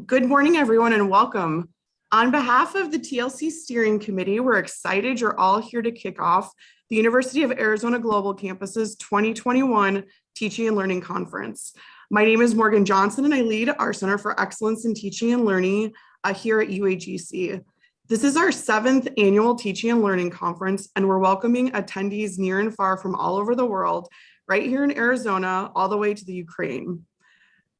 Good morning, everyone, and welcome. On behalf of the TLC Steering Committee, we're excited you're all here to kick off the University of Arizona Global Campus's 2021 Teaching and Learning Conference. My name is Morgan Johnson, and I lead our Center for Excellence in Teaching and Learning here at UAGC. This is our 7th annual Teaching and Learning Conference, and we're welcoming attendees near and far from all over the world, right here in Arizona, all the way to the Ukraine.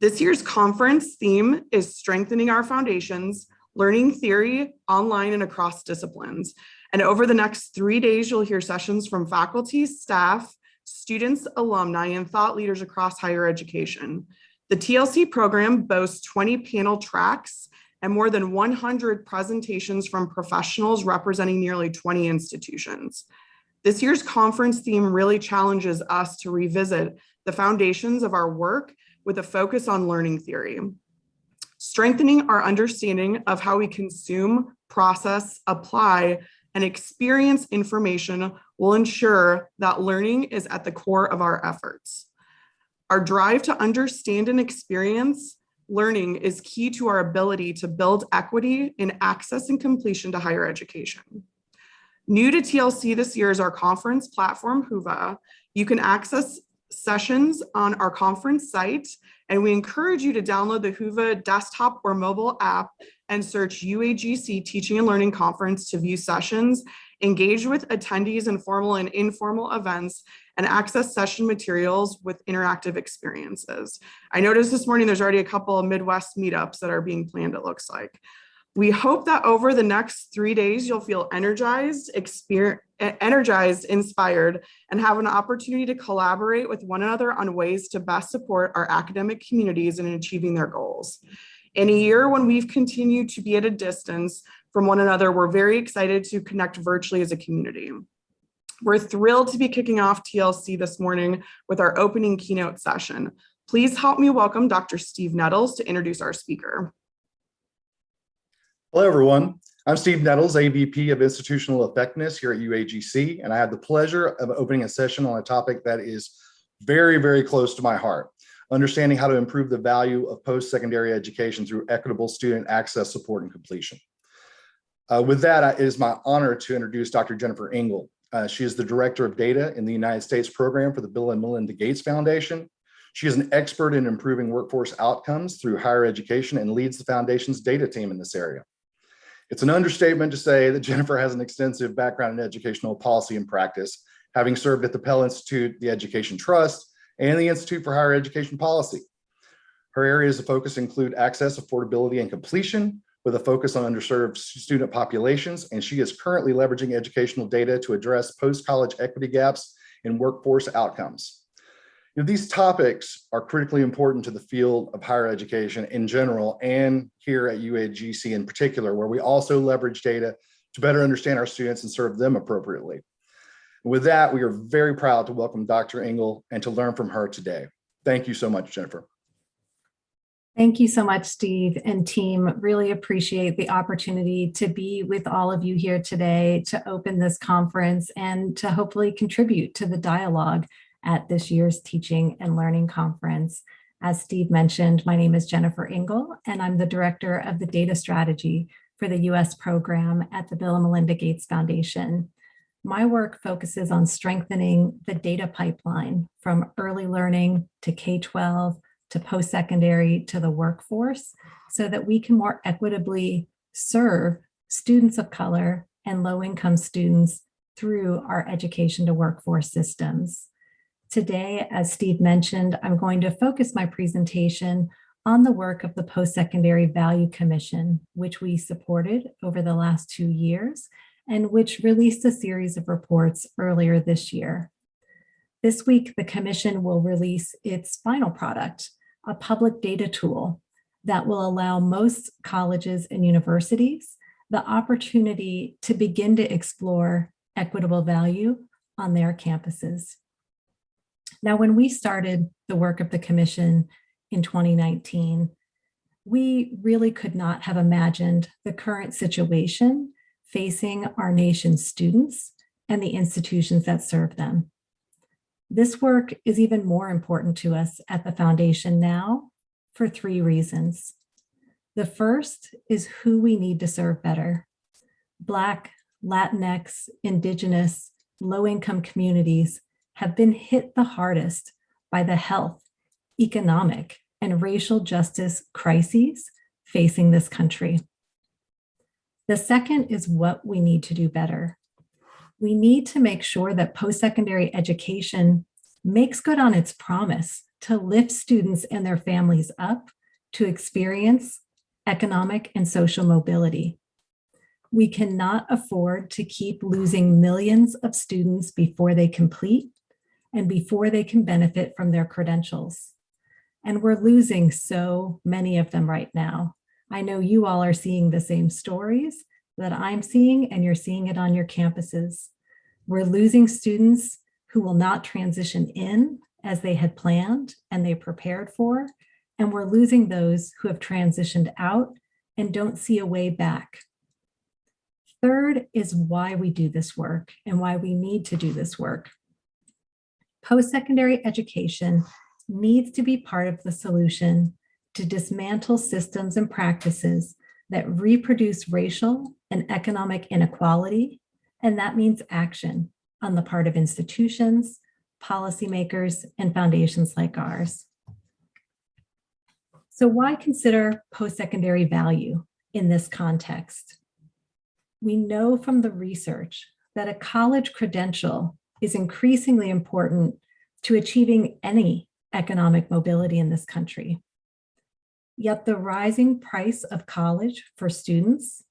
This year's conference theme is Strengthening Our Foundations, Learning Theory Online and Across Disciplines. And over the next 3 days, you'll hear sessions from faculty, staff, students, alumni, and thought leaders across higher education. The TLC program boasts 20 panel tracks and more than 100 presentations from professionals representing nearly 20 institutions. This year's conference theme really challenges us to revisit the foundations of our work with a focus on learning theory. Strengthening our understanding of how we consume, process, apply, and experience information will ensure that learning is at the core of our efforts. Our drive to understand and experience learning is key to our ability to build equity in access and completion to higher education. New to TLC this year is our conference platform, Whova. You can access sessions on our conference site, and we encourage you to download the Whova desktop or mobile app and search UAGC Teaching and Learning Conference to view sessions, engage with attendees in formal and informal events, and access session materials with interactive experiences. I noticed this morning there's already a couple of Midwest meetups that are being planned, it looks like. We hope that over the next 3 days, you'll feel energized, inspired, and have an opportunity to collaborate with one another on ways to best support our academic communities in achieving their goals. In a year when we've continued to be at a distance from one another, we're very excited to connect virtually as a community. We're thrilled to be kicking off TLC this morning with our opening keynote session. Please help me welcome Dr. Steve Nettles to introduce our speaker. Hello, everyone. I'm Steve Nettles, AVP of Institutional Effectiveness here at UAGC, and I have the pleasure of opening a session on a topic that is very, very close to my heart, understanding how to improve the value of post-secondary education through equitable student access, support, and completion. With that, it is my honor to introduce Dr. Jennifer Engle. She is the Director of Data in the United States Program for the Bill and Melinda Gates Foundation. She is an expert in improving workforce outcomes through higher education and leads the foundation's data team in this area. It's an understatement to say that Jennifer has an extensive background in educational policy and practice, having served at the Pell Institute, the Education Trust, and the Institute for Higher Education Policy. Her areas of focus include access, affordability, and completion, with a focus on underserved student populations, and she is currently leveraging educational data to address post-college equity gaps in workforce outcomes. These topics are critically important to the field of higher education in general, and here at UAGC in particular, where we also leverage data to better understand our students and serve them appropriately. With that, we are very proud to welcome Dr. Engle and to learn from her today. Thank you so much, Jennifer. Thank you so much, Steve and team. Really appreciate the opportunity to be with all of you here today to open this conference and to hopefully contribute to the dialogue at this year's Teaching and Learning Conference. As Steve mentioned, my name is Jennifer Engle, and I'm the Director of the Data Strategy for the U.S. program at the Bill and Melinda Gates Foundation. My work focuses on strengthening the data pipeline from early learning to K-12 to post-secondary to the workforce so that we can more equitably serve students of color and low-income students through our education to workforce systems. Today, as Steve mentioned, I'm going to focus my presentation on the work of the Post-Secondary Value Commission, which we supported over the last 2 years, and which released a series of reports earlier this year. This week, the Commission will release its final product, a public data tool that will allow most colleges and universities the opportunity to begin to explore equitable value on their campuses. Now, when we started the work of the Commission in 2019, we really could not have imagined the current situation facing our nation's students and the institutions that serve them. This work is even more important to us at the Foundation now for 3 reasons. The first is who we need to serve better. Black, Latinx, Indigenous, low-income communities have been hit the hardest by the health, economic, and racial justice crises facing this country. The second is what we need to do better. We need to make sure that post-secondary education makes good on its promise to lift students and their families up to experience economic and social mobility. We cannot afford to keep losing millions of students before they complete and before they can benefit from their credentials. And we're losing so many of them right now. I know you all are seeing the same stories that I'm seeing, and you're seeing it on your campuses. We're losing students who will not transition in as they had planned and they prepared for, and we're losing those who have transitioned out and don't see a way back. Third is why we do this work and why we need to do this work. Post-secondary education needs to be part of the solution to dismantle systems and practices that reproduce racial and economic inequality, and that means action on the part of institutions, policymakers, and foundations like ours. So why consider post-secondary value in this context? We know from the research that a college credential is increasingly important to achieving any economic mobility in this country. Yet the rising price of college for students,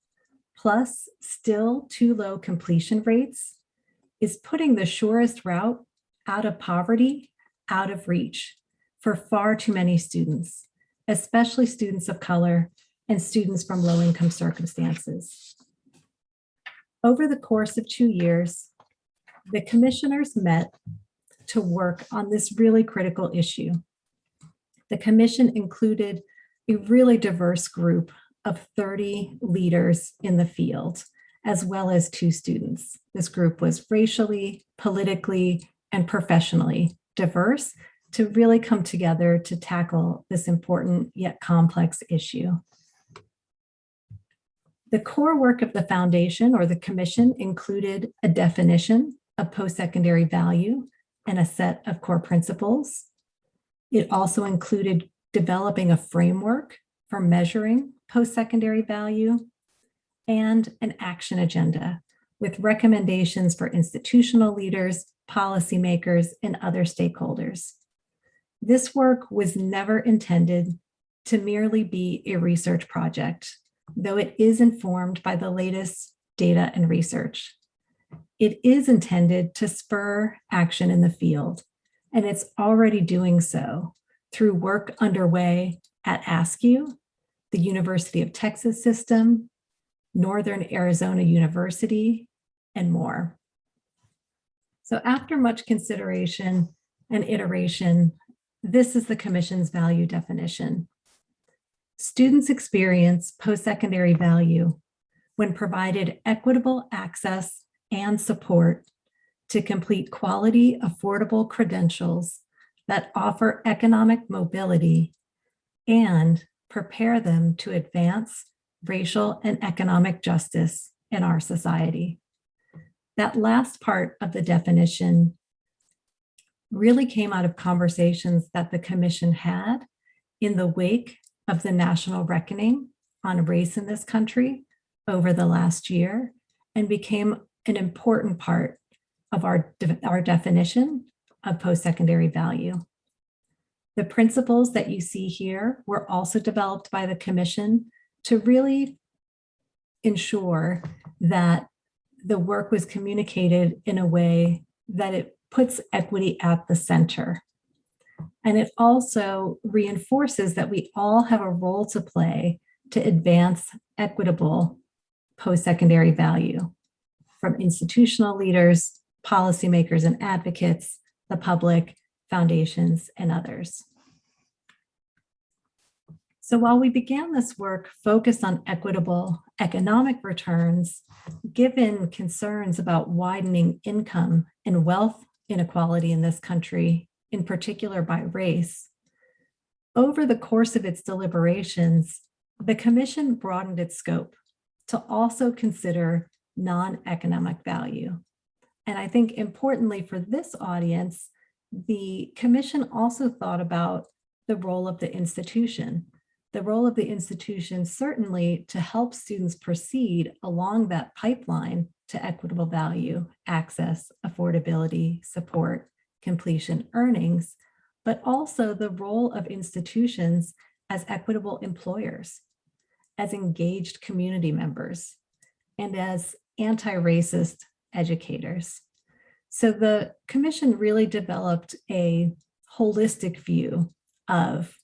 plus still too low completion rates, is putting the surest route out of poverty, out of reach for far too many students, especially students of color and students from low-income circumstances. Over the course of 2 years, the commissioners met to work on this really critical issue. The commission included a really diverse group of 30 leaders in the field, as well as 2 students. This group was racially, politically, and professionally diverse to really come together to tackle this important yet complex issue. The core work of the foundation or the commission included a definition of post-secondary value and a set of core principles. It also included developing a framework for measuring post-secondary value and an action agenda with recommendations for institutional leaders, policymakers, and other stakeholders. This work was never intended to merely be a research project, though it is informed by the latest data and research. It is intended to spur action in the field, and it's already doing so through work underway at ASCU, the University of Texas System, Northern Arizona University, and more. So after much consideration and iteration, this is the commission's value definition. Students experience post-secondary value when provided equitable access and support to complete quality, affordable credentials that offer economic mobility and prepare them to advance racial and economic justice in our society. That last part of the definition really came out of conversations that the commission had in the wake of the national reckoning on race in this country over the last year and became an important part of our definition of post-secondary value. The principles that you see here were also developed by the commission to really ensure that the work was communicated in a way that it puts equity at the center. And it also reinforces that we all have a role to play to advance equitable post-secondary value from institutional leaders, policymakers and advocates, the public, foundations, and others. So while we began this work focused on equitable economic returns, given concerns about widening income and wealth inequality in this country, in particular by race, over the course of its deliberations, the Commission broadened its scope to also consider non-economic value. And I think importantly for this audience, the Commission also thought about the role of the institution. The role of the institution certainly to help students proceed along that pipeline to equitable value, access, affordability, support, completion, earnings, but also the role of institutions as equitable employers, as engaged community members, and as anti-racist educators. So the Commission really developed a holistic view of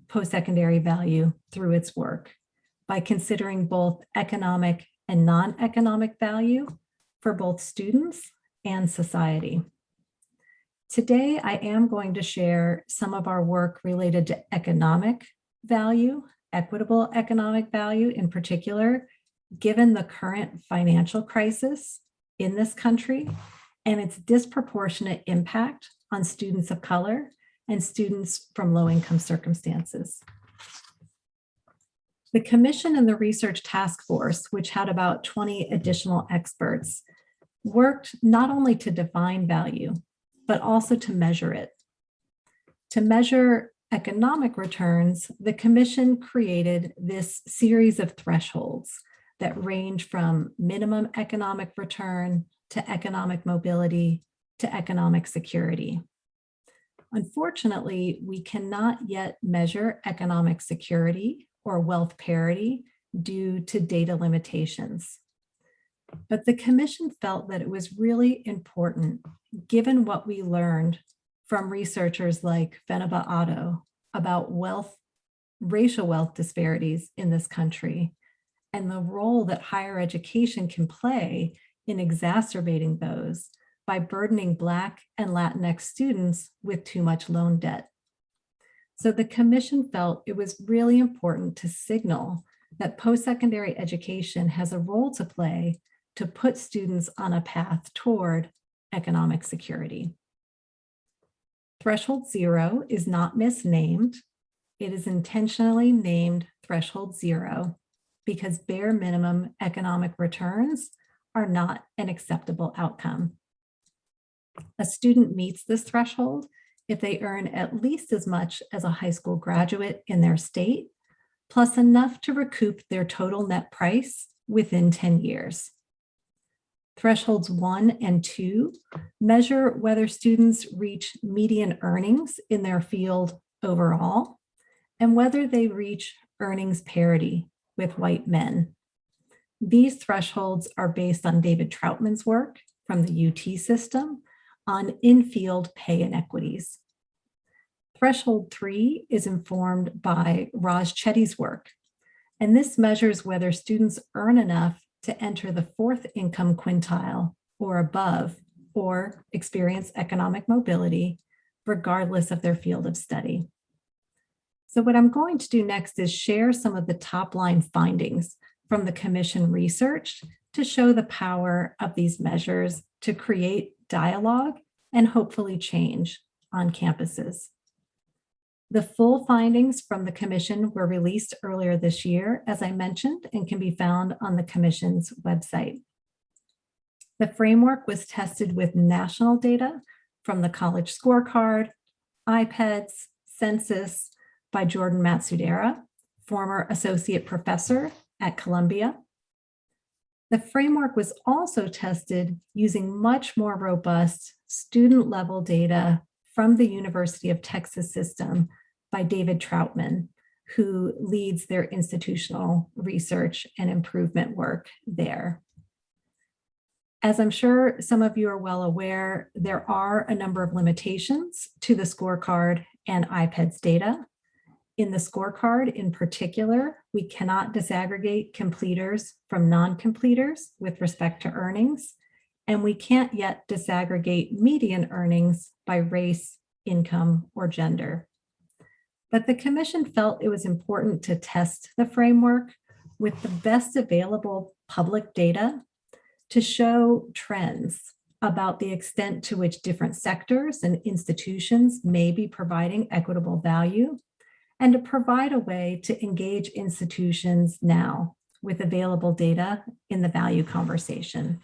post-secondary value through its work by considering both economic and non-economic value for both students and society. Today, I am going to share some of our work related to economic value, equitable economic value in particular, given the current financial crisis in this country and its disproportionate impact on students of color and students from low-income circumstances. The Commission and the Research Task Force, which had about 20 additional experts, worked not only to define value, but also to measure it. To measure economic returns, the Commission created this series of thresholds that range from minimum economic return to economic mobility to economic security. Unfortunately, we cannot yet measure economic security or wealth parity due to data limitations. But the Commission felt that it was really important, given what we learned from researchers like Fenaba Otto about racial wealth disparities in this country, and the role that higher education can play in exacerbating those by burdening Black and Latinx students with too much loan debt. So the Commission felt it was really important to signal that post-secondary education has a role to play to put students on a path toward economic security. Threshold 0 is not misnamed. It is intentionally named Threshold 0 because bare minimum economic returns are not an acceptable outcome. A student meets this threshold if they earn at least as much as a high school graduate in their state, plus enough to recoup their total net price within 10 years. Thresholds 1 and 2 measure whether students reach median earnings in their field overall and whether they reach earnings parity with white men. These thresholds are based on David Troutman's work from the UT system on in-field pay inequities. Threshold 3 is informed by Raj Chetty's work, and this measures whether students earn enough to enter the 4th income quintile or above, or experience economic mobility, regardless of their field of study. So what I'm going to do next is share some of the top-line findings from the Commission research to show the power of these measures to create dialogue and hopefully change on campuses. The full findings from the Commission were released earlier this year, as I mentioned, and can be found on the Commission's website. The framework was tested with national data from the College Scorecard, IPEDS, Census by Jordan Matsudera, former associate professor at Columbia. The framework was also tested using much more robust student-level data from the University of Texas system by David Troutman, who leads their institutional research and improvement work there. As I'm sure some of you are well aware, there are a number of limitations to the scorecard and IPEDS data. In the scorecard in particular, we cannot disaggregate completers from non-completers with respect to earnings, and we can't yet disaggregate median earnings by race, income, or gender. But the Commission felt it was important to test the framework with the best available public data to show trends about the extent to which different sectors and institutions may be providing equitable value, and to provide a way to engage institutions now with available data in the value conversation.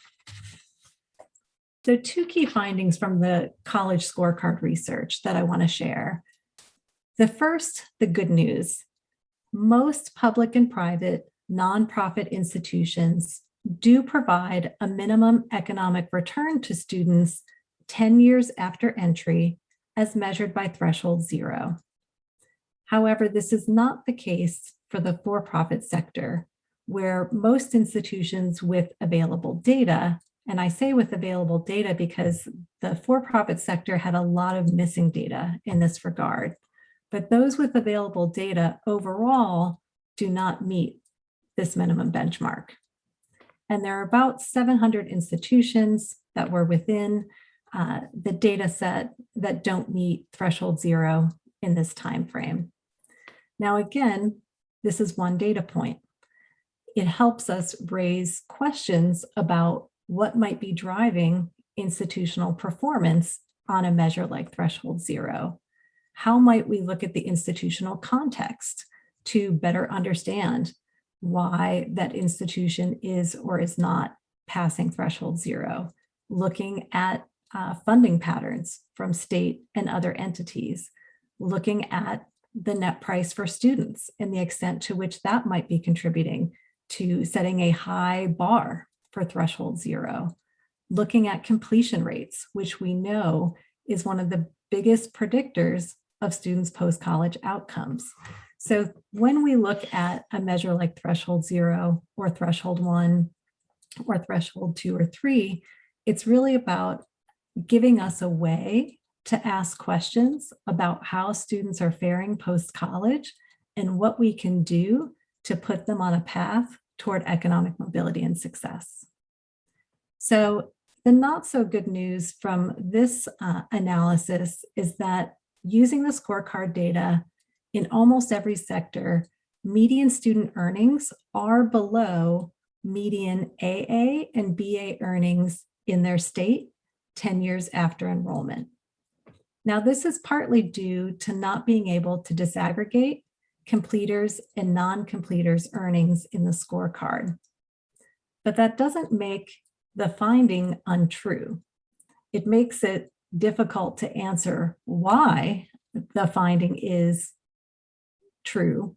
So 2 key findings from the college scorecard research that I want to share. The first, the good news. Most public and private nonprofit institutions do provide a minimum economic return to students 10 years after entry as measured by threshold 0. However, this is not the case for the for-profit sector, where most institutions with available data, and I say with available data because the for-profit sector had a lot of missing data in this regard, but those with available data overall do not meet this minimum benchmark. And there are about 700 institutions that were within the data set that don't meet threshold 0 in this time frame. Now, again, this is one data point. It helps us raise questions about what might be driving institutional performance on a measure like threshold 0. How might we look at the institutional context to better understand why that institution is or is not passing threshold 0? Looking at funding patterns from state and other entities, looking at the net price for students and the extent to which that might be contributing to setting a high bar for threshold 0, looking at completion rates, which we know is one of the biggest predictors of students' post-college outcomes. So when we look at a measure like threshold 0 or threshold 1 or threshold 2 or 3, it's really about giving us a way to ask questions about how students are faring post-college and what we can do to put them on a path toward economic mobility and success. So the not so good news from this analysis is that using the scorecard data in almost every sector, median student earnings are below median AA and BA earnings in their state 10 years after enrollment. Now, this is partly due to not being able to disaggregate completers and non-completers earnings in the scorecard. But that doesn't make the finding untrue. It makes it difficult to answer why the finding is true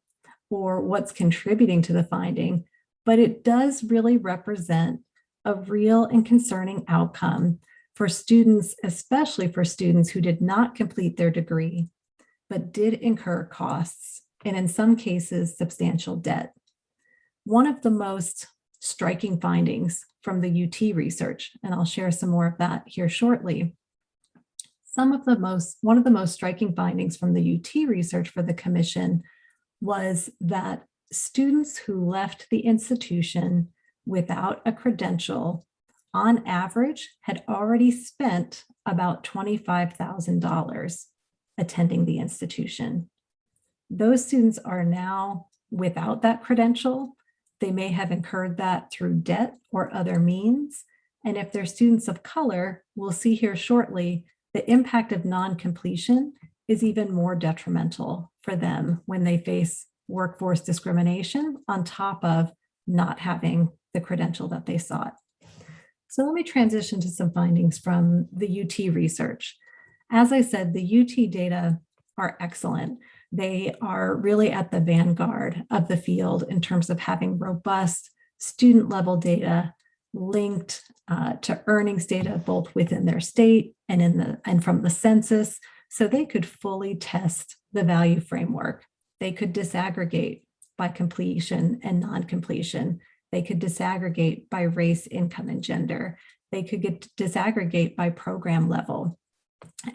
or what's contributing to the finding, but it does really represent a real and concerning outcome for students, especially for students who did not complete their degree, but did incur costs, and in some cases, substantial debt. One of the most striking findings from the UT research, and I'll share some more of that here shortly. One of the most striking findings from the UT research for the commission was that students who left the institution without a credential on average had already spent about $25,000 attending the institution. Those students are now without that credential. They may have incurred that through debt or other means. And if they're students of color, we'll see here shortly, the impact of non-completion is even more detrimental for them when they face workforce discrimination on top of not having the credential that they sought. So let me transition to some findings from the UT research. As I said, the UT data are excellent. They are really at the vanguard of the field in terms of having robust student level data linked to earnings data, both within their state and from the census, so they could fully test the value framework. They could disaggregate by completion and non-completion. They could disaggregate by race, income, and gender. They could disaggregate by program level.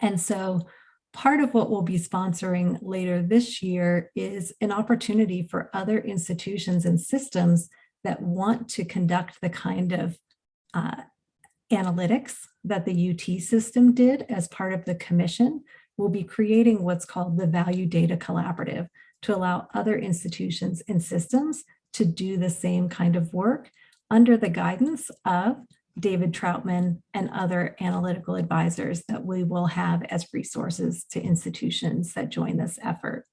And so part of what we'll be sponsoring later this year is an opportunity for other institutions and systems that want to conduct the kind of analytics that the UT system did as part of the commission. We'll be creating what's called the Value Data Collaborative to allow other institutions and systems to do the same kind of work under the guidance of David Troutman and other analytical advisors that we will have as resources to institutions that join this effort.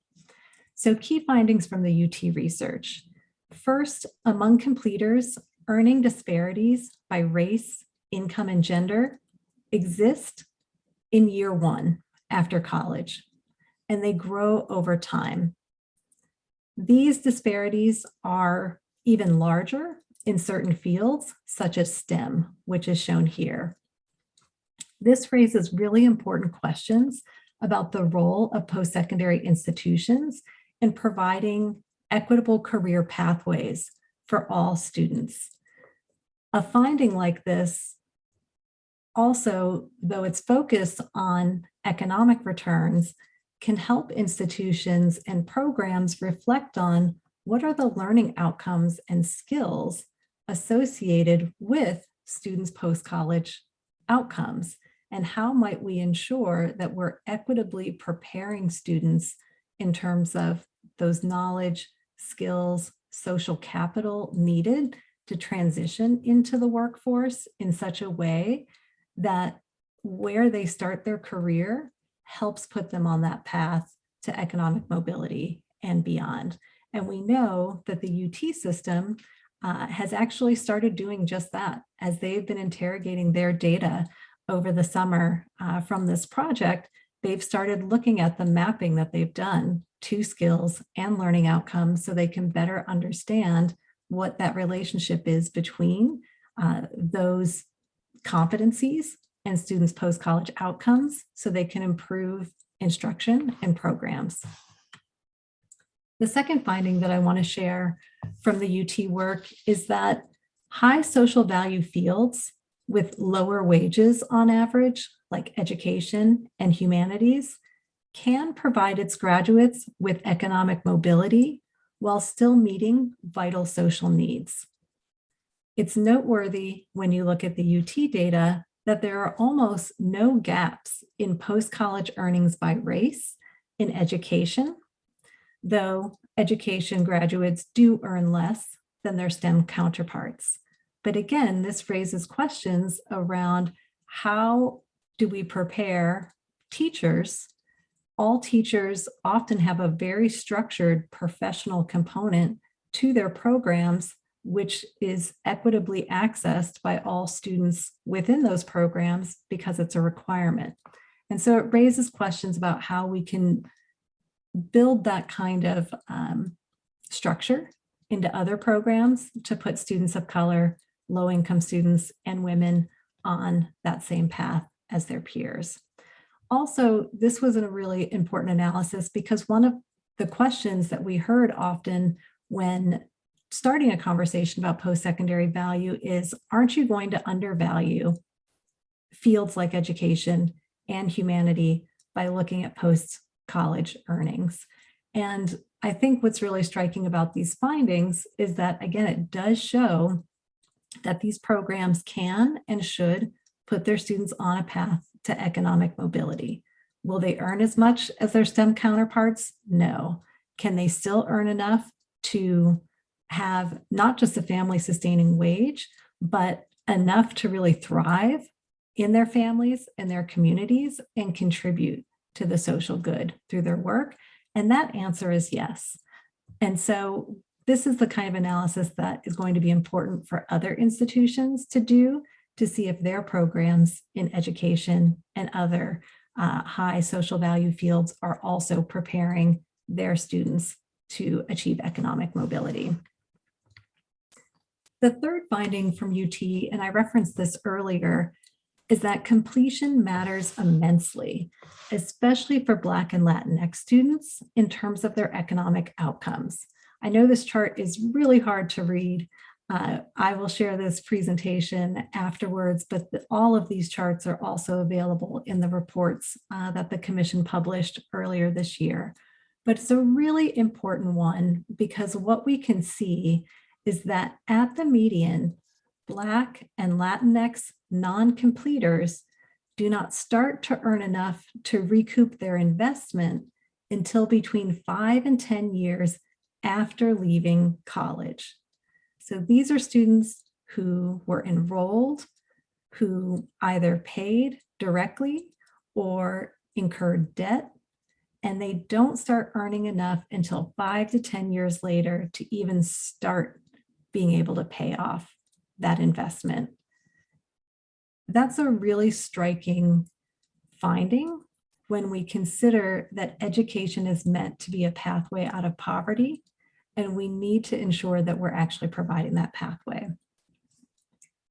So key findings from the UT research. First, among completers, earning disparities by race, income, and gender exist in year one after college, and they grow over time. These disparities are even larger in certain fields, such as STEM, which is shown here. This raises really important questions about the role of post-secondary institutions in providing equitable career pathways for all students. A finding like this also, though it's focused on economic returns, can help institutions and programs reflect on what are the learning outcomes and skills associated with students' post-college outcomes, and how might we ensure that we're equitably preparing students in terms of those knowledge, skills, social capital needed to transition into the workforce in such a way that where they start their career helps put them on that path to economic mobility and beyond. And we know that the UT system has actually started doing just that as they've been interrogating their data over the summer from this project. They've started looking at the mapping that they've done to skills and learning outcomes so they can better understand what that relationship is between those competencies and students' post-college outcomes so they can improve instruction and programs. The second finding that I want to share from the UT work is that high social value fields with lower wages on average, like education and humanities, can provide its graduates with economic mobility while still meeting vital social needs. It's noteworthy when you look at the UT data that there are almost no gaps in post-college earnings by race in education, though education graduates do earn less than their STEM counterparts. But again, this raises questions around how do we prepare teachers? All teachers often have a very structured professional component to their programs, which is equitably accessed by all students within those programs because it's a requirement. And so it raises questions about how we can build that kind of structure into other programs to put students of color, low-income students, and women on that same path as their peers. Also, this was a really important analysis because one of the questions that we heard often when starting a conversation about post-secondary value is, aren't you going to undervalue fields like education and humanity by looking at post-college earnings? And I think what's really striking about these findings is that, again, it does show that these programs can and should put their students on a path to economic mobility. Will they earn as much as their STEM counterparts? No. Can they still earn enough to have not just a family sustaining wage, but enough to really thrive in their families and their communities and contribute to the social good through their work? And that answer is yes. And so this is the kind of analysis that is going to be important for other institutions to do to see if their programs in education and other high social value fields are also preparing their students to achieve economic mobility. The third finding from UT, and I referenced this earlier, is that completion matters immensely, especially for Black and Latinx students in terms of their economic outcomes. I know this chart is really hard to read. I will share this presentation afterwards, but all of these charts are also available in the reports that the Commission published earlier this year. But it's a really important one because what we can see is that at the median, Black and Latinx non-completers do not start to earn enough to recoup their investment until between 5 and 10 years after leaving college. So these are students who were enrolled, who either paid directly or incurred debt and they don't start earning enough until 5 to 10 years later to even start being able to pay off that investment. That's a really striking finding when we consider that education is meant to be a pathway out of poverty, and we need to ensure that we're actually providing that pathway.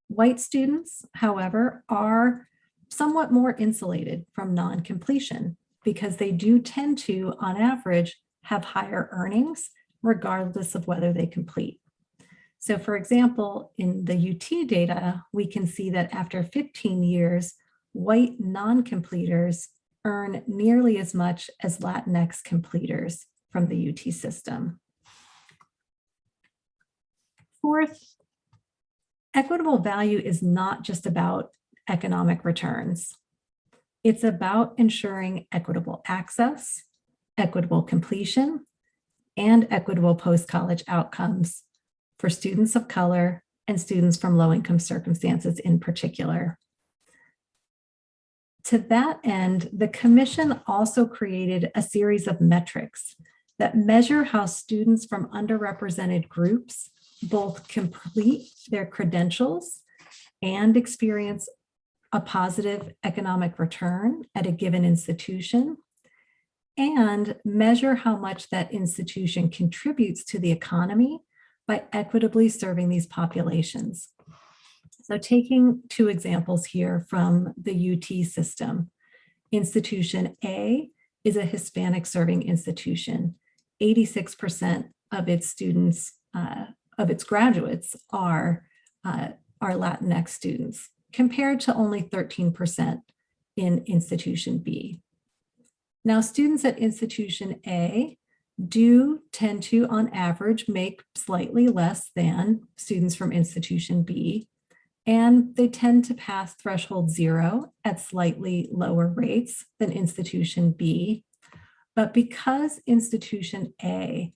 White students, however, are somewhat more insulated from non-completion because they do tend to, on average, have higher earnings regardless of whether they complete. So for example, in the UT data, we can see that after 15 years, white non-completers earn nearly as much as Latinx completers from the UT system. Fourth, equitable value is not just about economic returns. It's about ensuring equitable access, equitable completion, and equitable post-college outcomes for students of color and students from low-income circumstances in particular. To that end, the Commission also created a series of metrics that measure how students from underrepresented groups both complete their credentials and experience a positive economic return at a given institution, and measure how much that institution contributes to the economy by equitably serving these populations. So taking two examples here from the UT system, Institution A is a Hispanic serving institution. 86% of its students, of its graduates are Latinx students, compared to only 13% in Institution B. Now, students at Institution A do tend to, on average, make slightly less than students from Institution B, and they tend to pass threshold 0 at slightly lower rates than Institution B. But because Institution A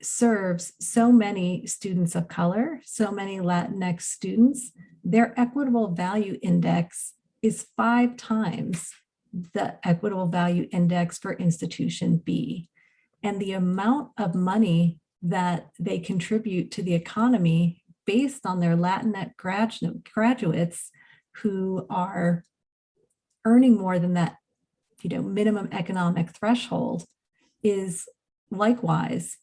serves so many students of color, so many Latinx students, their equitable value index is 5 times the equitable value index for Institution B. And the amount of money that they contribute to the economy based on their Latinx graduates who are earning more than that, minimum economic threshold is likewise,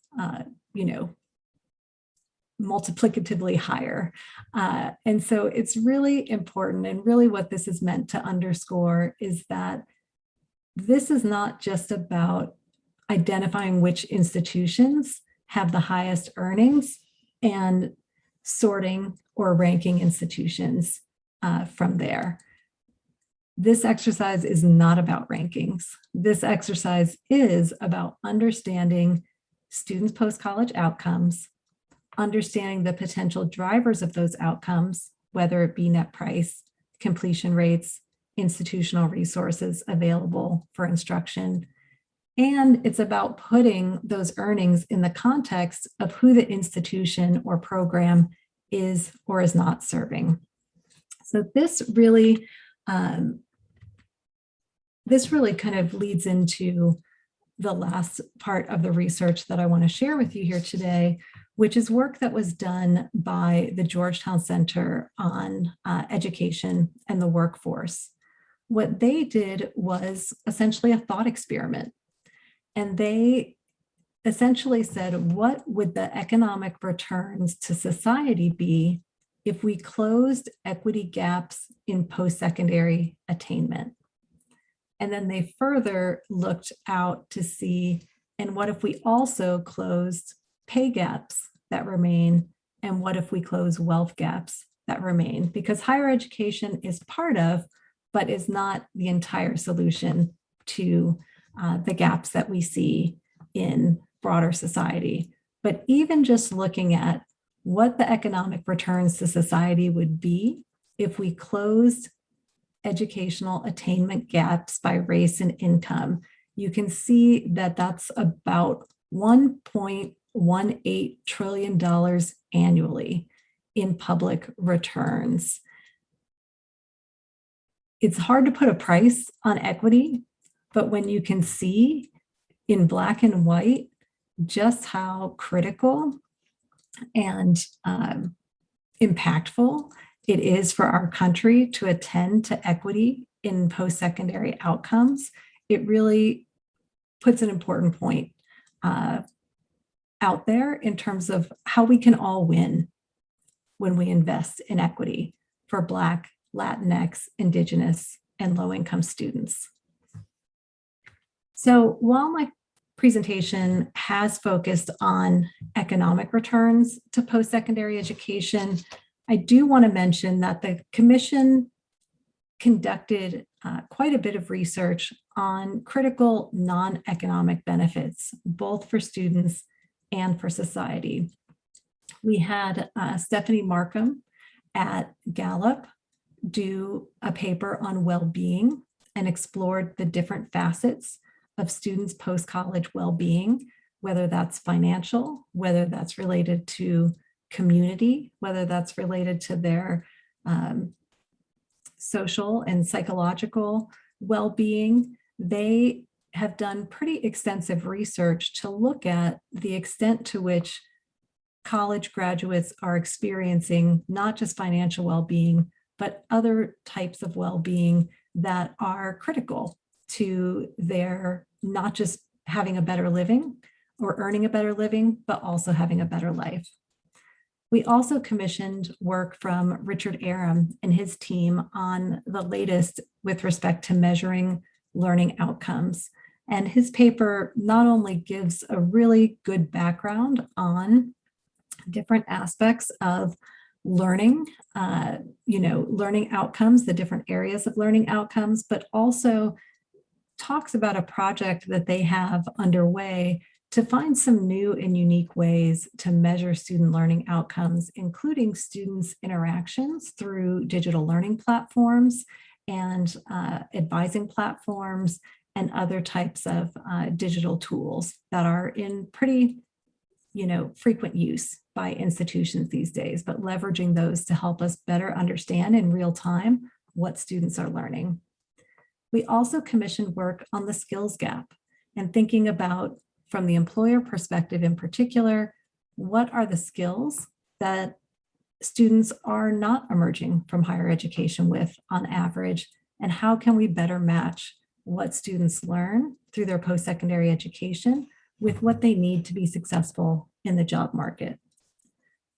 multiplicatively higher. And so it's really important, and really what this is meant to underscore is that this is not just about identifying which institutions have the highest earnings and sorting or ranking institutions from there. This exercise is not about rankings. This exercise is about understanding students' post-college outcomes, understanding the potential drivers of those outcomes, whether it be net price, completion rates, institutional resources available for instruction. And it's about putting those earnings in the context of who the institution or program is or is not serving. So this really kind of leads into the last part of the research that I want to share with you here today, which is work that was done by the Georgetown Center on Education and the Workforce. What they did was essentially a thought experiment. And they essentially said, what would the economic returns to society be if we closed equity gaps in post-secondary attainment? And then they further looked out to see, and what if we also closed pay gaps that remain? And what if we close wealth gaps that remain? Because higher education is part of, but is not the entire solution to the gaps that we see in broader society. But even just looking at what the economic returns to society would be if we closed educational attainment gaps by race and income, you can see that that's about $1.18 trillion annually in public returns. It's hard to put a price on equity, But when you can see in black and white just how critical and impactful it is for our country to attend to equity in post-secondary outcomes, it really puts an important point out there in terms of how we can all win when we invest in equity for Black, Latinx, Indigenous, and low-income students. So while my presentation has focused on economic returns to post-secondary education, I do want to mention that the Commission conducted quite a bit of research on critical non-economic benefits, both for students and for society. We had Stephanie Markham at Gallup do a paper on well-being and explored the different facets of students' post-college well-being, whether that's financial, whether that's related to community, whether that's related to their social and psychological well-being. They have done pretty extensive research to look at the extent to which college graduates are experiencing not just financial well-being, but other types of well-being that are critical to their not just having a better living or earning a better living, but also having a better life. We also commissioned work from Richard Aram and his team on the latest with respect to measuring learning outcomes. And his paper not only gives a really good background on different aspects of learning, learning outcomes, the different areas of learning outcomes, but also talks about a project that they have underway to find some new and unique ways to measure student learning outcomes, including students' interactions through digital learning platforms and advising platforms and other types of digital tools that are in pretty frequent use by institutions these days, but leveraging those to help us better understand in real time what students are learning. We also commissioned work on the skills gap and thinking about, from the employer perspective in particular, what are the skills that students are not emerging from higher education with on average, and how can we better match what students learn through their post-secondary education with what they need to be successful in the job market.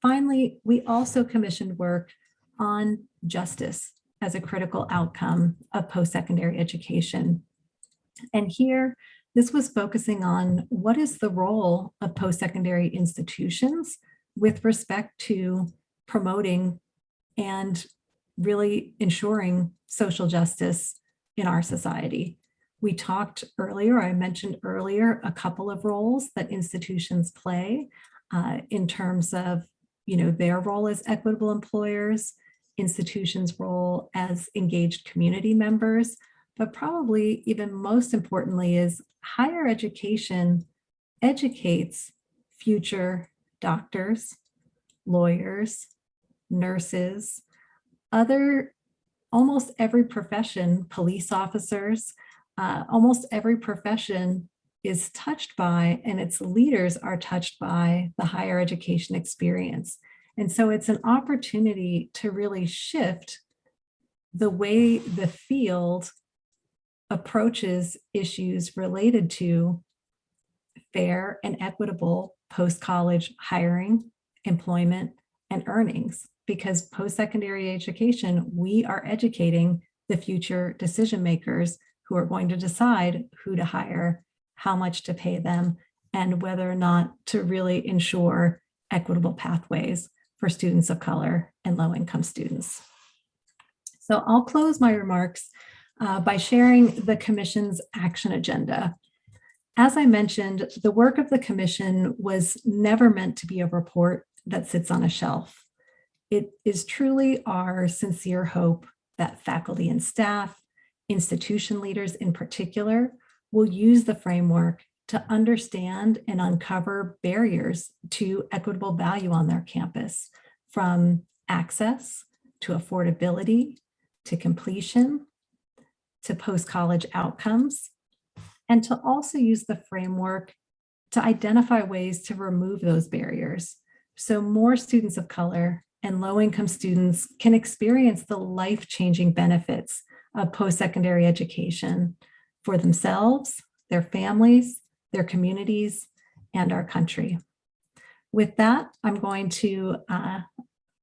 Finally, we also commissioned work on justice as a critical outcome of post-secondary education. And here, this was focusing on what is the role of post-secondary institutions with respect to promoting and really ensuring social justice in our society. We talked earlier, I mentioned earlier, a couple of roles that institutions play in terms of their role as equitable employers, institutions' role as engaged community members, but probably even most importantly is higher education educates future doctors, lawyers, nurses, almost every profession, police officers, almost every profession is touched by, and its leaders are touched by, the higher education experience. And so it's an opportunity to really shift the way the field approaches issues related to fair and equitable post-college hiring, employment, and earnings. Because post-secondary education, we are educating the future decision makers who are going to decide who to hire, how much to pay them, and whether or not to really ensure equitable pathways for students of color and low-income students. So I'll close my remarks by sharing the Commission's action agenda. As I mentioned, the work of the Commission was never meant to be a report that sits on a shelf. It is truly our sincere hope that faculty and staff, institution leaders in particular, will use the framework to understand and uncover barriers to equitable value on their campus, from access to affordability, to completion, to post-college outcomes, and to also use the framework to identify ways to remove those barriers. So more students of color and low-income students can experience the life-changing benefits of post-secondary education for themselves, their families, their communities, and our country. With that, I'm going to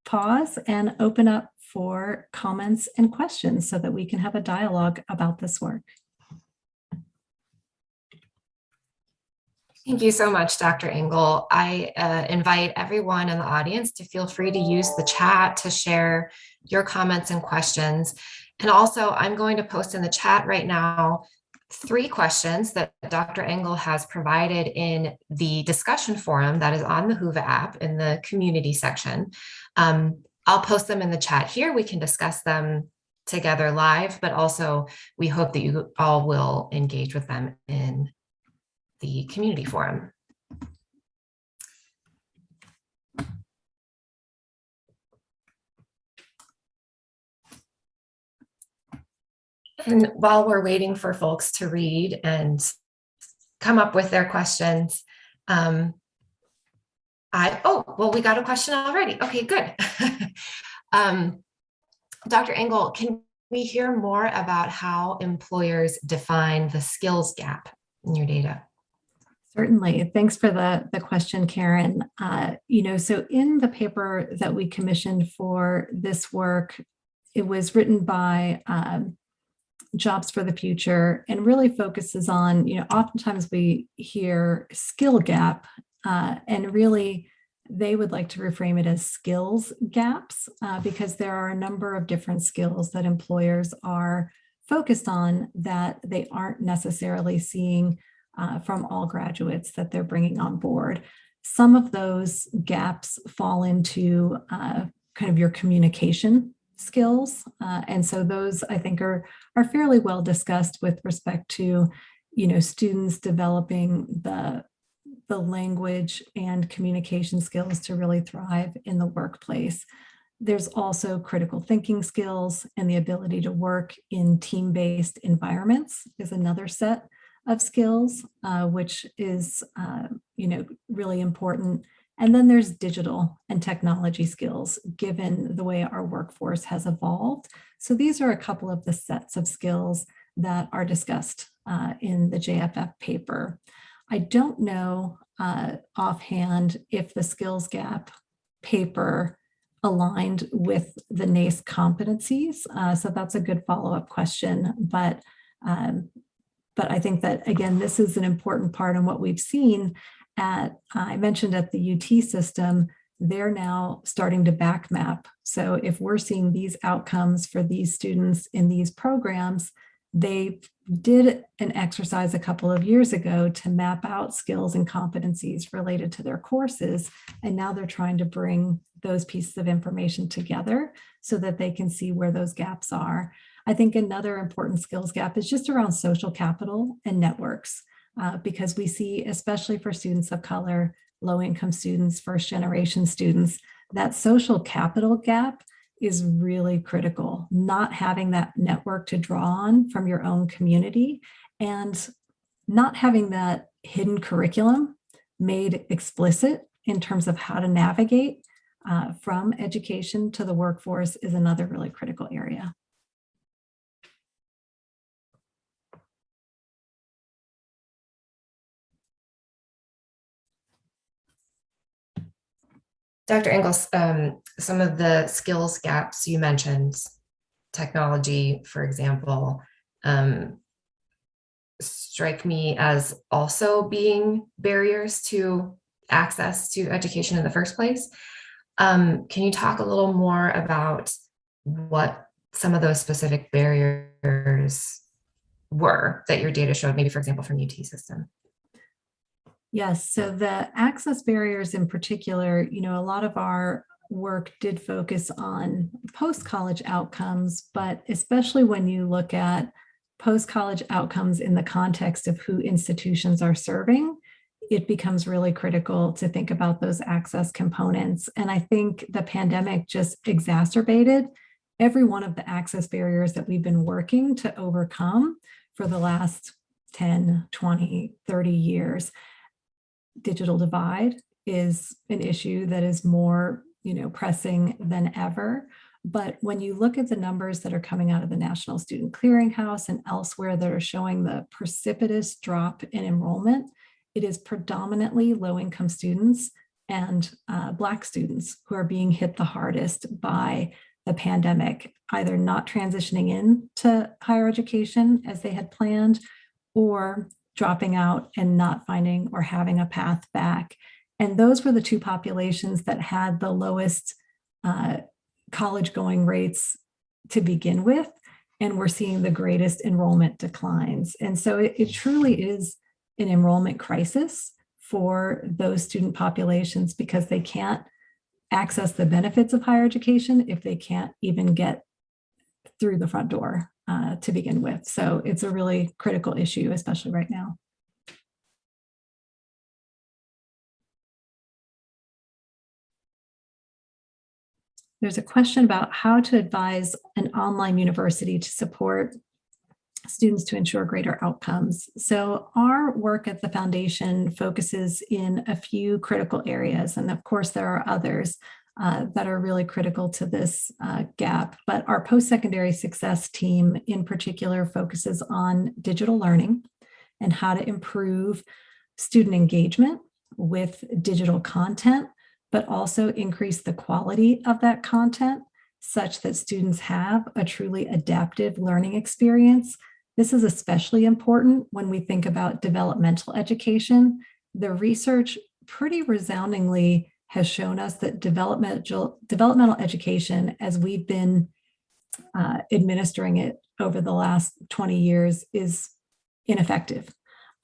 pause and open up for comments and questions so that we can have a dialogue about this work. Thank you so much, Dr. Engle. I invite everyone in the audience to feel free to use the chat to share your comments and questions. And also, I'm going to post in the chat right now 3 questions that Dr. Engle has provided in the discussion forum that is on the Whova app in the community section. I'll post them in the chat here. We can discuss them together live, but also we hope that you all will engage with them in the community forum. And while we're waiting for folks to read and come up with their questions, we got a question already. Okay, good. Dr. Engle, can we hear more about how employers define the skills gap in your data? Certainly. Thanks for the question, Karen. So in the paper that we commissioned for this work, it was written by Jobs for the Future and really focuses on, oftentimes we hear skill gap and really they would like to reframe it as skills gaps because there are a number of different skills that employers are focused on that they aren't necessarily seeing from all graduates that they're bringing on board. Some of those gaps fall into kind of your communication skills. And so those I think are fairly well discussed with respect to, students developing the language and communication skills to really thrive in the workplace. There's also critical thinking skills and the ability to work in team-based environments is another set of skills, which is, really important. And then there's digital and technology skills, given the way our workforce has evolved. So these are a couple of the sets of skills that are discussed in the JFF paper. I don't know offhand if the skills gap paper aligned with the NACE competencies. So that's a good follow-up question. But I think that, again, this is an important part in what we've seen I mentioned at the UT system, they're now starting to back map. So if we're seeing these outcomes for these students in these programs, they did an exercise a couple of years ago to map out skills and competencies related to their courses. And now they're trying to bring those pieces of information together so that they can see where those gaps are. I think another important skills gap is just around social capital and networks. Because we see, especially for students of color, low-income students, first-generation students, that social capital gap is really critical. Not having that network to draw on from your own community and not having that hidden curriculum made explicit in terms of how to navigate from education to the workforce is another really critical area. Dr. Engle, some of the skills gaps you mentioned, technology, for example, strike me as also being barriers to access to education in the first place. Can you talk a little more about what some of those specific barriers were that your data showed, maybe, for example, from UT system? Yes, so the access barriers in particular, a lot of our work did focus on post-college outcomes, but especially when you look at post-college outcomes in the context of who institutions are serving, it becomes really critical to think about those access components. And I think the pandemic just exacerbated every one of the access barriers that we've been working to overcome for the last 10, 20, 30 years. Digital divide is an issue that is more, pressing than ever. But when you look at the numbers that are coming out of the National Student Clearinghouse and elsewhere that are showing the precipitous drop in enrollment, it is predominantly low-income students and Black students who are being hit the hardest by the pandemic, either not transitioning into higher education as they had planned, or dropping out and not finding or having a path back. And those were the two populations that had the lowest college going rates to begin with. And we're seeing the greatest enrollment declines. And so it truly is an enrollment crisis for those student populations because they can't access the benefits of higher education if they can't even get through the front door to begin with. So it's a really critical issue, especially right now. There's a question about how to advise an online university to support students to ensure greater outcomes. So our work at the foundation focuses in a few critical areas. And of course, there are others that are really critical to this gap. But our post-secondary success team in particular focuses on digital learning and how to improve student engagement with digital content, but also increase the quality of that content such that students have a truly adaptive learning experience. This is especially important when we think about developmental education. The research pretty resoundingly has shown us that developmental education, as we've been administering it over the last 20 years, is ineffective.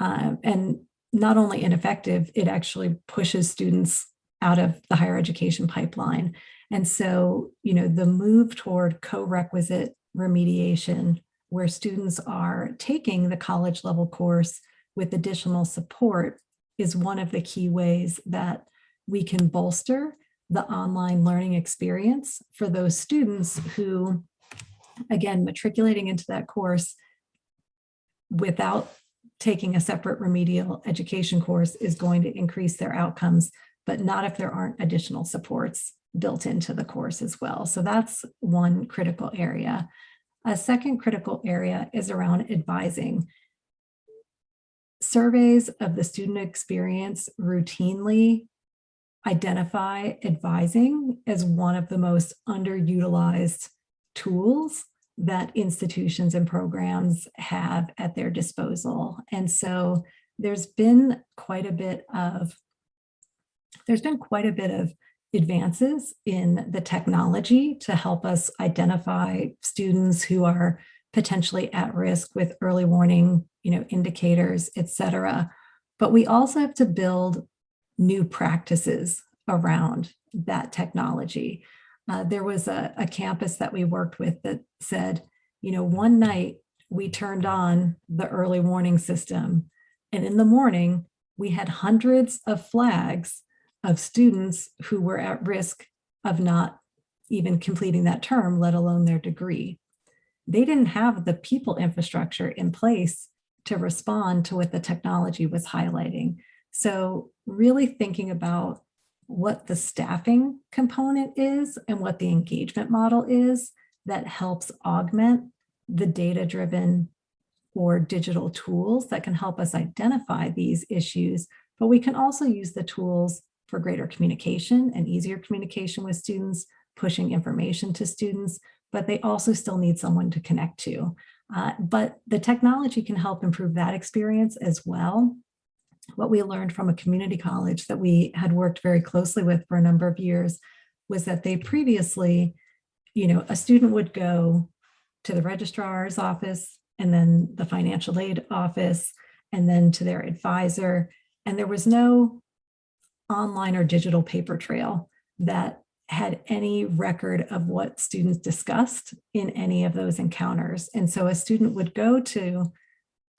And not only ineffective, it actually pushes students out of the higher education pipeline. And so, the move toward co-requisite remediation, where students are taking the college level course with additional support, is one of the key ways that we can bolster the online learning experience for those students who, again, matriculating into that course without taking a separate remedial education course is going to increase their outcomes, but not if there aren't additional supports built into the course as well. So that's one critical area. A second critical area is around advising. Surveys of the student experience routinely identify advising as one of the most underutilized tools that institutions and programs have at their disposal. And so there's been quite a bit of advances in the technology to help us identify students who are potentially at risk with early warning, indicators, et cetera. But we also have to build new practices around that technology. There was a campus that we worked with that said, one night we turned on the early warning system, and in the morning we had hundreds of flags of students who were at risk of not even completing that term, let alone their degree. They didn't have the people infrastructure in place to respond to what the technology was highlighting. So really thinking about what the staffing component is and what the engagement model is that helps augment the data-driven or digital tools that can help us identify these issues, but we can also use the tools for greater communication and easier communication with students, pushing information to students, but they also still need someone to connect to. But the technology can help improve that experience as well. What we learned from a community college that we had worked very closely with for a number of years was that they previously, a student would go to the registrar's office and then the financial aid office and then to their advisor. And there was no online or digital paper trail that had any record of what students discussed in any of those encounters. And so a student would go to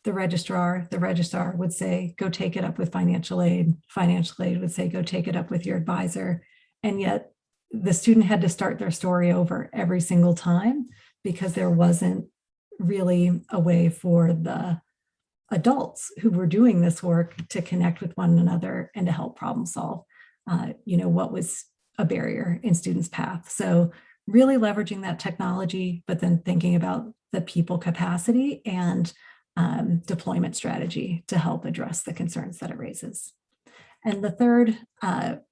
the registrar would say, go take it up with financial aid. Financial aid would say, go take it up with your advisor. And yet the student had to start their story over every single time because there wasn't really a way for the adults who were doing this work to connect with one another and to help problem solve, what was a barrier in students' path. So really leveraging that technology, but then thinking about the people capacity and deployment strategy to help address the concerns that it raises. And the third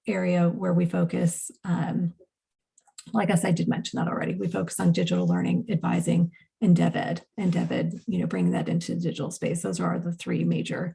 area where we focus, I guess I did mention that already, we focus on digital learning, advising, and DevEd, bringing that into the digital space. Those are the three major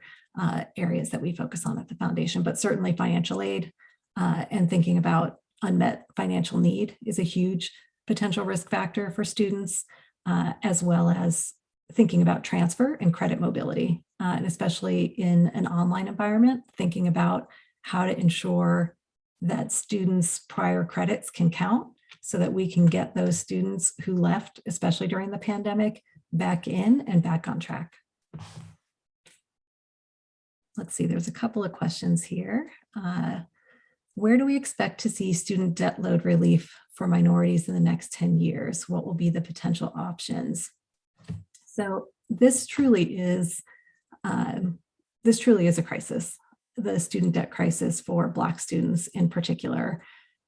areas that we focus on at the foundation, but certainly financial aid and thinking about unmet financial need is a huge potential risk factor for students, as well as thinking about transfer and credit mobility, and especially in an online environment, thinking about how to ensure that students' prior credits can count so that we can get those students who left, especially during the pandemic, back in and back on track. Let's see, there's a couple of questions here. Where do we expect to see student debt load relief for minorities in the next 10 years? What will be the potential options? So this truly is a crisis, the student debt crisis for Black students in particular.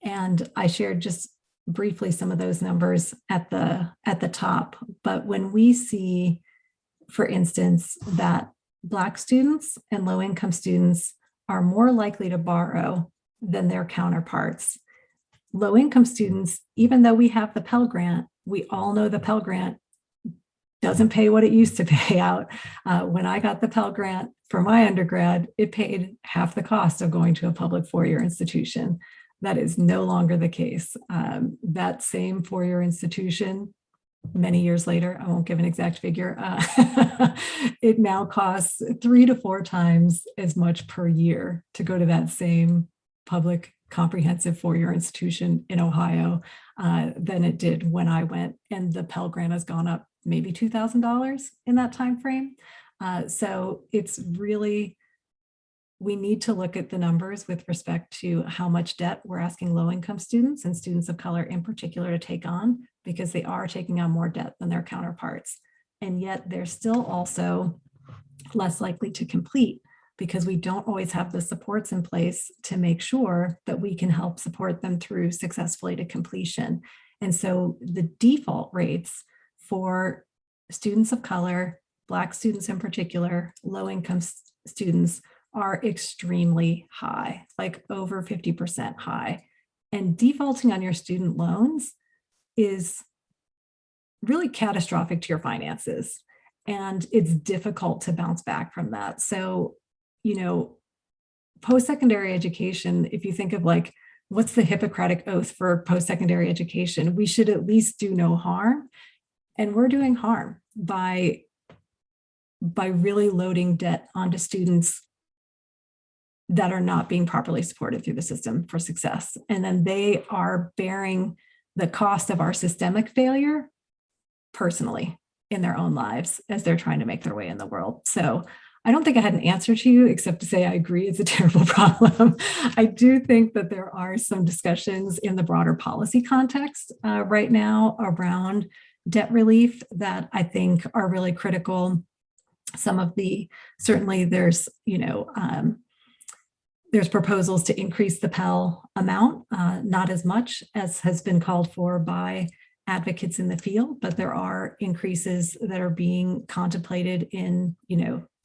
And I shared just briefly some of those numbers at the top. But when we see, for instance, that Black students and low-income students are more likely to borrow than their counterparts. Low-income students, even though we have the Pell Grant, we all know the Pell Grant doesn't pay what it used to pay out. When I got the Pell Grant for my undergrad, it paid half the cost of going to a public four-year institution. That is no longer the case. That same four-year institution, many years later, I won't give an exact figure, it now costs 3 to 4 times as much per year to go to that same public comprehensive four-year institution in Ohio than it did when I went. And the Pell Grant has gone up maybe $2,000 in that time frame. So it's really, we need to look at the numbers with respect to how much debt we're asking low-income students and students of color in particular to take on, because they are taking on more debt than their counterparts. And yet they're still also less likely to complete because we don't always have the supports in place to make sure that we can help support them through successfully to completion. And so the default rates for students of color, Black students in particular, low-income students are extremely high, like over 50% high. And defaulting on your student loans is really catastrophic to your finances. And it's difficult to bounce back from that. So, post-secondary education, if you think of like, what's the Hippocratic oath for post-secondary education? We should at least do no harm. And we're doing harm by really loading debt onto students that are not being properly supported through the system for success. And then they are bearing the cost of our systemic failure personally in their own lives as they're trying to make their way in the world. So I don't think I had an answer to you except to say I agree it's a terrible problem. I do think that there are some discussions in the broader policy context right now around debt relief that I think are really critical. Some of certainly there's proposals to increase the Pell amount, not as much as has been called for by advocates in the field, but there are increases that are being contemplated in,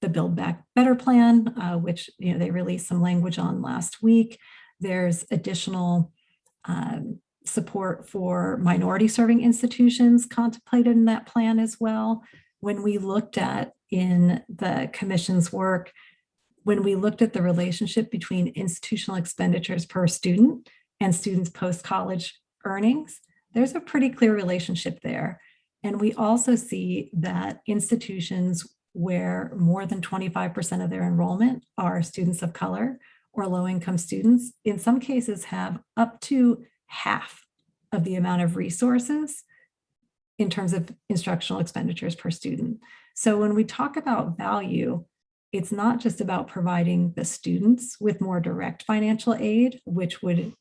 the Build Back Better plan, which, they released some language on last week. There's additional support for minority serving institutions contemplated in that plan as well. When we looked at in the commission's work, when we looked at the relationship between institutional expenditures per student and students' post-college earnings, there's a pretty clear relationship there. And we also see that institutions where more than 25% of their enrollment are students of color or low-income students, in some cases have up to half of the amount of resources in terms of instructional expenditures per student. So when we talk about value, it's not just about providing the students with more direct financial aid, which would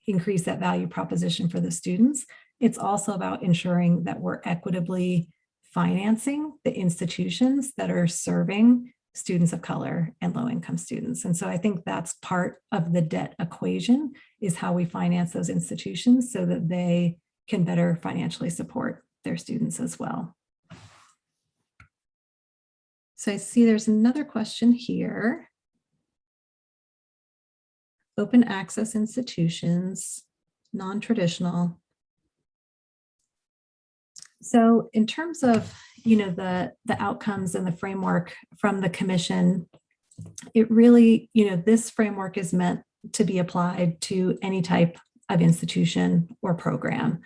increase that value proposition for the students. It's also about ensuring that we're equitably financing the institutions that are serving students of color and low-income students. And so I think that's part of the debt equation, is how we finance those institutions so that they can better financially support their students as well. So I see there's another question here. Open access institutions, non-traditional. So in terms of, the outcomes and the framework from the commission, it really, this framework is meant to be applied to any type of institution or program.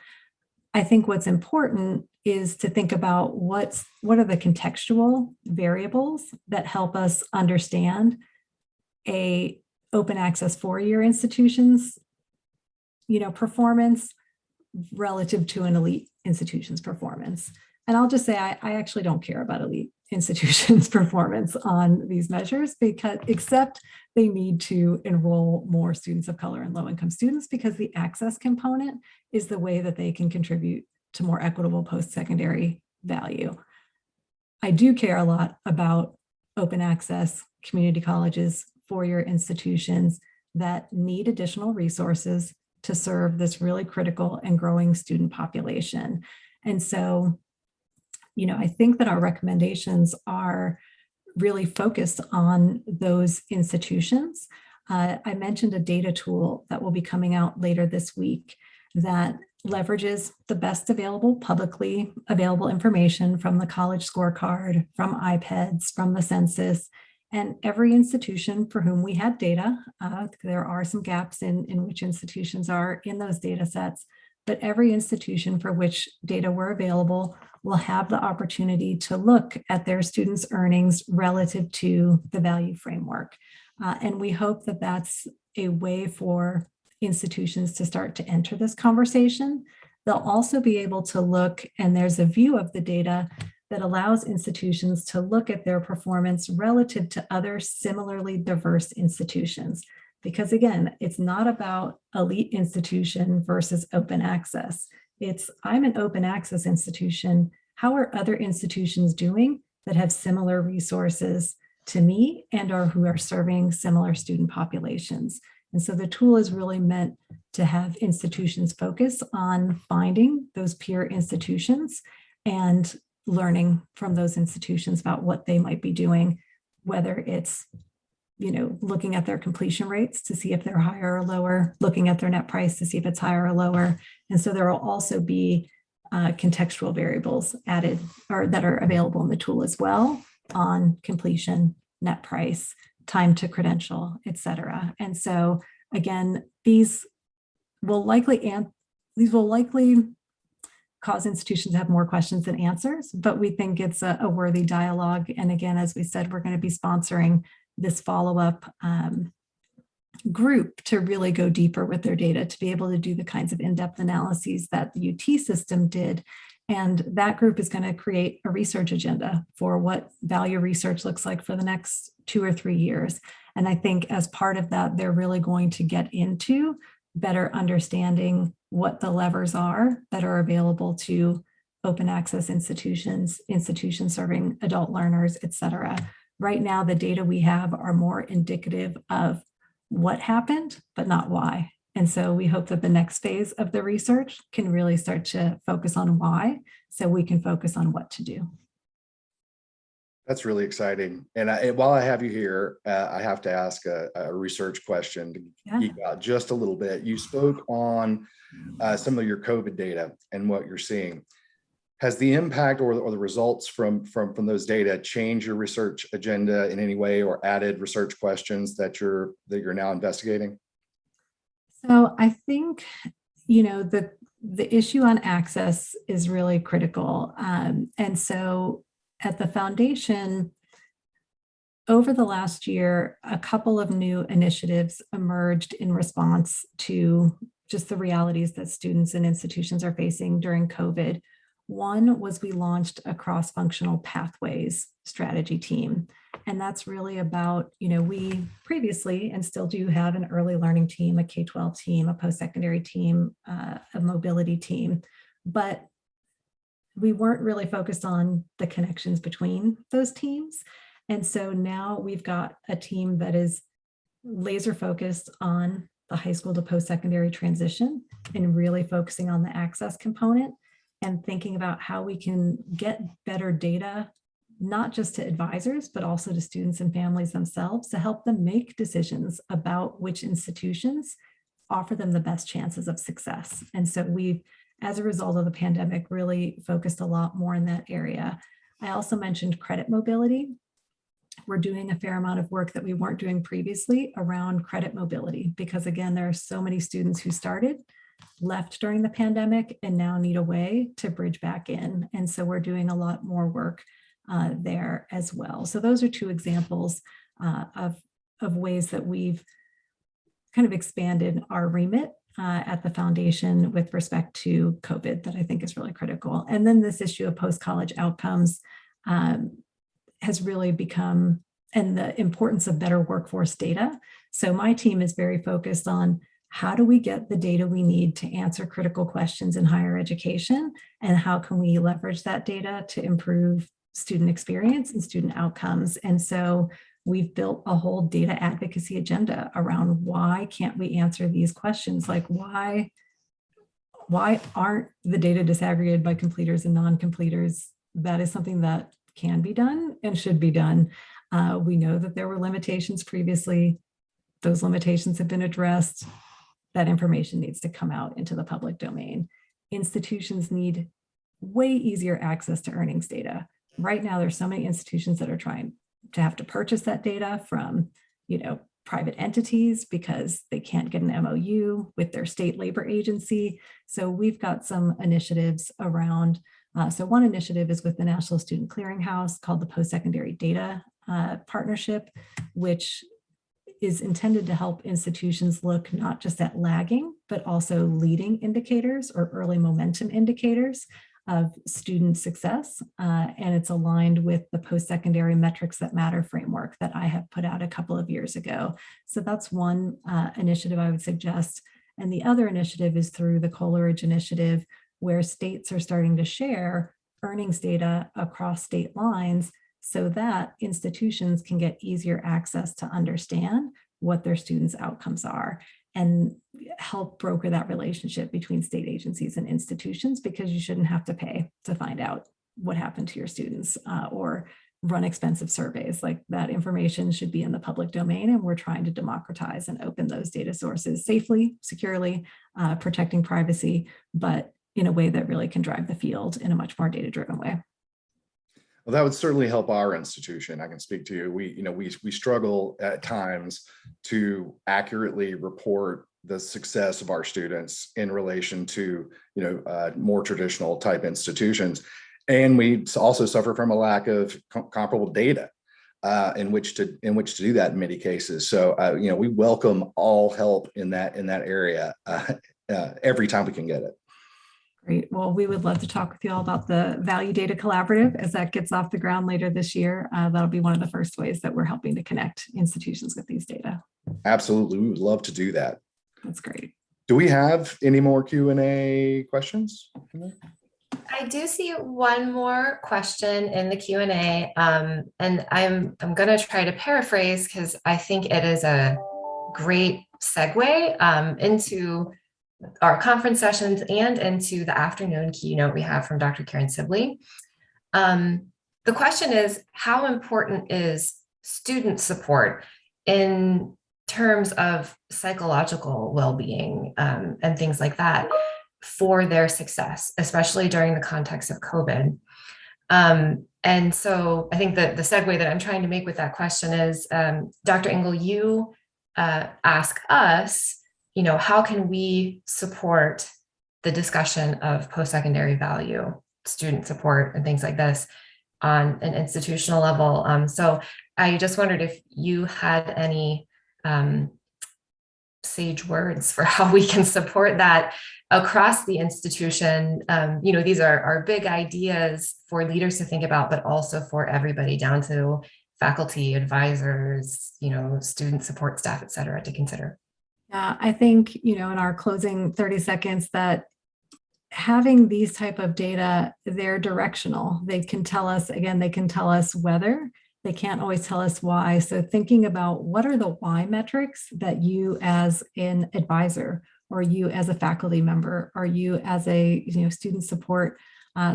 I think what's important is to think about what are the contextual variables that help us understand a open access four-year institution's, performance relative to an elite institution's performance. And I'll just say, I actually don't care about elite institutions' performance on these measures, except they need to enroll more students of color and low-income students, because the access component is the way that they can contribute to more equitable post-secondary value. I do care a lot about open access community colleges, four-year institutions that need additional resources to serve this really critical and growing student population. And so, I think that our recommendations are really focused on those institutions. I mentioned a data tool that will be coming out later this week that leverages the best available publicly available information from the college scorecard, from iPads, from the census, and every institution for whom we had data. There are some gaps in which institutions are in those data sets, but every institution for which data were available will have the opportunity to look at their students' earnings relative to the value framework. And we hope that that's a way for institutions to start to enter this conversation. They'll also be able to look, and there's a view of the data that allows institutions to look at their performance relative to other similarly diverse institutions. Because again, it's not about elite institution versus open access. I'm an open access institution. How are other institutions doing that have similar resources to me and who are serving similar student populations? And so the tool is really meant to have institutions focus on finding those peer institutions and learning from those institutions about what they might be doing, whether it's looking at their completion rates to see if they're higher or lower, looking at their net price to see if it's higher or lower. And so there will also be contextual variables added or that are available in the tool as well on completion, net price, time to credential, et cetera. And so again, these will likely cause institutions to have more questions than answers, but we think it's a worthy dialogue. And again, as we said, we're going to be sponsoring this follow-up group to really go deeper with their data, to be able to do the kinds of in-depth analyses that the UT system did. And that group is going to create a research agenda for what value research looks like for the next 2 or 3 years. And I think as part of that, they're really going to get into better understanding what the levers are that are available to open access institutions serving adult learners, et cetera. Right now, the data we have are more indicative of what happened, but not why. And so we hope that the next phase of the research can really start to focus on why, so we can focus on what to do. That's really exciting. And while I have you here, I have to ask a research question to geek out just a little bit. You spoke on some of your COVID data and what you're seeing. Has the impact or the results from those data changed your research agenda in any way, or added research questions that you're now investigating? So I think, the issue on access is really critical. And so at the foundation, over the last year, a couple of new initiatives emerged in response to just the realities that students and institutions are facing during COVID. One was we launched a cross-functional pathways strategy team. And that's really about, we previously and still do have an early learning team, a K-12 team, a post-secondary team, a mobility team. But we weren't really focused on the connections between those teams. And so now we've got a team that is laser focused on the high school to post-secondary transition and really focusing on the access component and thinking about how we can get better data, not just to advisors, but also to students and families themselves to help them make decisions about which institutions offer them the best chances of success. And so we've, as a result of the pandemic, really focused a lot more in that area. I also mentioned credit mobility. We're doing a fair amount of work that we weren't doing previously around credit mobility, because again, there are so many students who started, left during the pandemic, and now need a way to bridge back in. And so we're doing a lot more work there as well. So those are two examples of ways that we've kind of expanded our remit at the foundation with respect to COVID that I think is really critical. And then this issue of post-college outcomes has really become, and the importance of better workforce data. So my team is very focused on how do we get the data we need to answer critical questions in higher education, and how can we leverage that data to improve student experience and student outcomes. And so we've built a whole data advocacy agenda around why can't we answer these questions? Like why aren't the data disaggregated by completers and non-completers? That is something that can be done and should be done. We know that there were limitations previously. Those limitations have been addressed. That information needs to come out into the public domain. Institutions need way easier access to earnings data. Right now, there's so many institutions that are trying to have to purchase that data from, private entities because they can't get an MOU with their state labor agency. So we've got some initiatives around. So one initiative is with the National Student Clearinghouse called the Post-Secondary Data Partnership, which is intended to help institutions look not just at lagging, but also leading indicators or early momentum indicators of student success. And it's aligned with the post-secondary metrics that matter framework that I have put out a couple of years ago. So that's one initiative I would suggest. And the other initiative is through the Coleridge Initiative, where states are starting to share earnings data across state lines so that institutions can get easier access to understand what their students' outcomes are and help broker that relationship between state agencies and institutions, because you shouldn't have to pay to find out what happened to your students or run expensive surveys. Like that information should be in the public domain, and we're trying to democratize and open those data sources safely, securely, protecting privacy, but in a way that really can drive the field in a much more data-driven way. Well, that would certainly help our institution. I can speak to you. We struggle at times to accurately report the success of our students in relation to more traditional type institutions, and we also suffer from a lack of comparable data in which to do that in many cases. So we welcome all help in that area every time we can get it. Great. Well, we would love to talk with you all about the Value Data Collaborative as that gets off the ground later this year. That'll be one of the first ways that we're helping to connect institutions with these data. Absolutely. We would love to do that. That's great. Do we have any more Q&A questions? I do see one more question in the Q&A, and I'm going to try to paraphrase because I think it is a great segue into our conference sessions and into the afternoon keynote we have from Dr. Karen Sibley. The question is, how important is student support in terms of psychological well-being and things like that for their success, especially during the context of COVID? And so I think that the segue that I'm trying to make with that question is, Dr. Engle, you ask us, how can we support the discussion of post-secondary value, student support, and things like this on an institutional level? So I just wondered if you had any sage words for how we can support that across the institution. These are big ideas for leaders to think about, but also for everybody down to faculty, advisors, student support staff, et cetera, to consider. I think, in our closing 30 seconds that having these type of data, they're directional. They can tell us, again, they can tell us whether, they can't always tell us why. So thinking about what are the why metrics that you as an advisor, or you as a faculty member, or you as a student support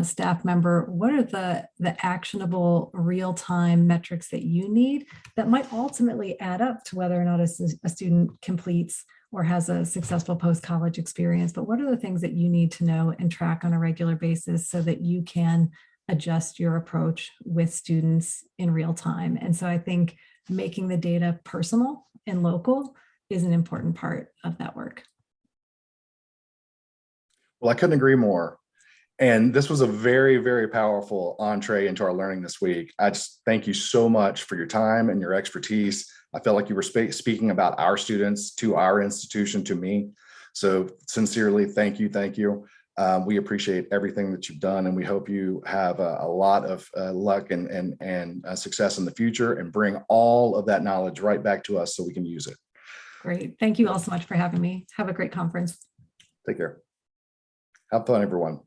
staff member, what are the actionable real-time metrics that you need that might ultimately add up to whether or not a student completes or has a successful post-college experience? But what are the things that you need to know and track on a regular basis so that you can adjust your approach with students in real time? And so I think making the data personal and local is an important part of that work. Well, I couldn't agree more. And this was a very, very powerful entree into our learning this week. I just thank you so much for your time and your expertise. I felt like you were speaking about our students, to our institution, to me. So sincerely, thank you. Thank you. We appreciate everything that you've done, and we hope you have a lot of luck and success in the future, and bring all of that knowledge right back to us so we can use it. Great. Thank you all so much for having me. Have a great conference. Take care. Have fun, everyone.